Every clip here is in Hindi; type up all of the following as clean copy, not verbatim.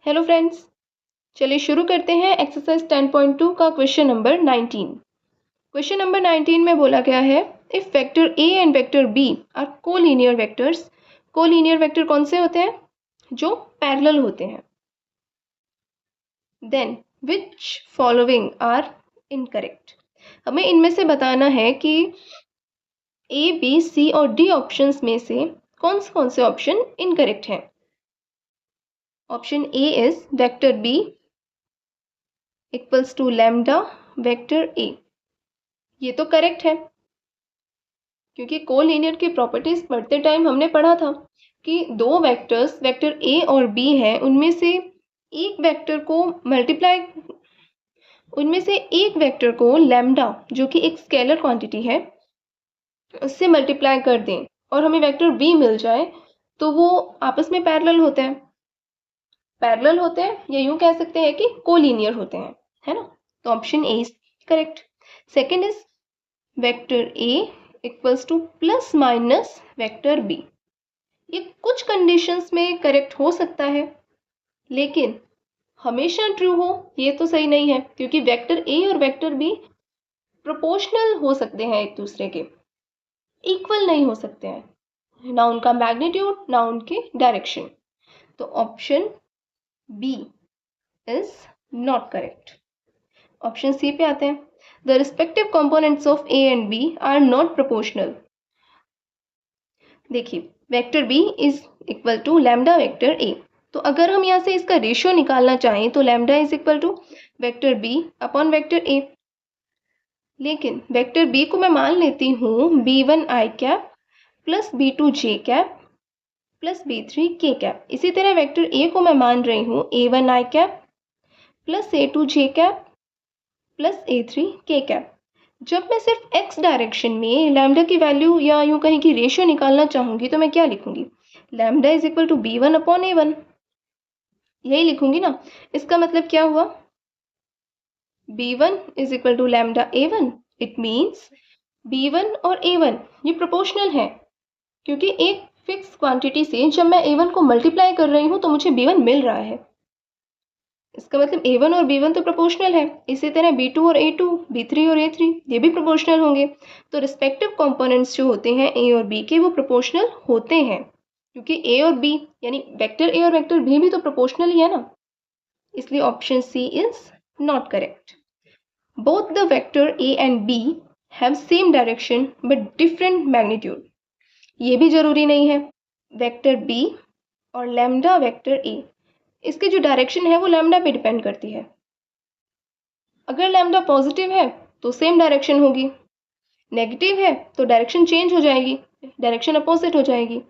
हेलो फ्रेंड्स, चलिए शुरू करते हैं एक्सरसाइज 10.2 का क्वेश्चन नंबर 19। क्वेश्चन नंबर 19 में बोला गया है if vector A and vector B are collinear vectors. Collinear vector कौन से होते हैं? जो पैरेलल होते हैं। Then which following are incorrect. हमें इनमें से बताना है कि ए, बी, सी और डी ऑप्शंस में से कौन से ऑप्शन इनकरेक्ट हैं। Option A is vector B equals to lambda vector A. ये तो करेक्ट है, क्योंकि कोलिनियर की प्रॉपर्टीज पढ़ते टाइम हमने पढ़ा था कि दो वेक्टर्स वेक्टर ए और बी हैं, उनमें से एक वेक्टर को लैम्डा जो कि एक स्केलर क्वांटिटी है उससे मल्टीप्लाई कर दें और हमें वेक्टर बी मिल जाए तो वो आपस में पैरेलल होते हैं या यूं कह सकते हैं कि कोलिनियर होते हैं, है ना। तो option A is correct. Second is vector A equals to plus minus vector B. ये कुछ कंडीशंस में करेक्ट हो सकता है, लेकिन हमेशा ट्रू हो ये तो सही नहीं है, क्योंकि वेक्टर ए और वेक्टर बी प्रोपोर्शनल हो सकते हैं, एक दूसरे के इक्वल नहीं हो सकते हैं, ना उनका मैग्नीट्यूड ना उनके डायरेक्शन। तो option B is not correct. Option C पे आते हैं। The respective components of A and B are not proportional. देखिए, vector B is equal to lambda vector A. तो अगर हम यहाँ से इसका रेशियो निकालना चाहें तो lambda is equal to vector B upon vector A. लेकिन वेक्टर बी को मैं मान लेती हूँ b1 I cap plus b2 J cap plus b3 K cap. इसी तरह वेक्टर ए को मैं मान रही हूँ a1 आई कैप प्लस a2 जे कैप प्लस a3 के कैप। जब मैं सिर्फ x डायरेक्शन में लैम्डा की वैल्यू या यूं कहीं की रेशियो निकालना चाहूंगी तो मैं क्या लिखूंगी? Lambda is equal to b1 upon a1, यही लिखूंगी ना। इसका मतलब क्या हुआ? b1 is equal to lambda a1। It means b1 और a1 ये प्रोपोर्शनल है, क्योंकि एक फिक्स क्वांटिटी से जब मैं a1 को मल्टीप्लाई कर रही हूँ तो मुझे b1 मिल रहा है। इसका मतलब a1 और b1 तो प्रोपोर्शनल है। इसी तरह b2 और a2, b3 और a3 ये भी प्रोपोर्शनल होंगे। तो रिस्पेक्टिव कंपोनेंट्स जो होते हैं a और b के वो प्रोपोर्शनल होते हैं, क्योंकि a और b यानी वेक्टर a और वेक्टर b भी तो प्रोपोर्शनल ही है ना। इसलिए option C is not correct. Both the vector a and b have same direction but different magnitude. ये भी जरूरी नहीं है। वेक्टर b और लैम्डा वेक्टर a, इसकी जो डायरेक्शन है वो लैम्डा पे डिपेंड करती है। अगर लैम्डा पॉजिटिव है तो सेम डायरेक्शन होगी, नेगेटिव है तो डायरेक्शन चेंज हो जाएगी, डायरेक्शन अपोजिट हो जाएगी।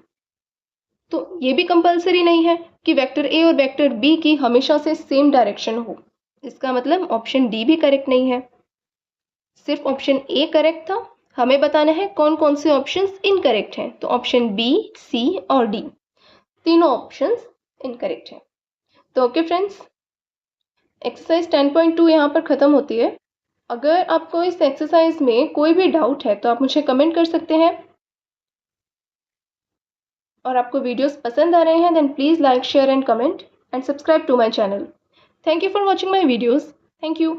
तो ये भी कंपलसरी नहीं है कि वेक्टर ए और वेक्टर बी की हमेशा से सेम डायरेक्शन हो। इसका मतलब ऑप्शन डी भी करेक्ट नहीं है, सिर्फ ऑप्शन ए करेक्ट था। हमें बताना है कौन कौन से ऑप्शंस इनकरेक्ट हैं। तो ऑप्शन बी, सी और डी तीनों ऑप्शंस इनकरेक्ट हैं। तो ओके फ्रेंड्स, एक्सरसाइज 10.2 यहाँ पर ख़त्म होती है। अगर आपको इस एक्सरसाइज में कोई भी डाउट है तो आप मुझे कमेंट कर सकते हैं, और आपको वीडियोस पसंद आ रहे हैं then please like, share and comment and subscribe to my channel. Thank you for watching my videos. Thank you.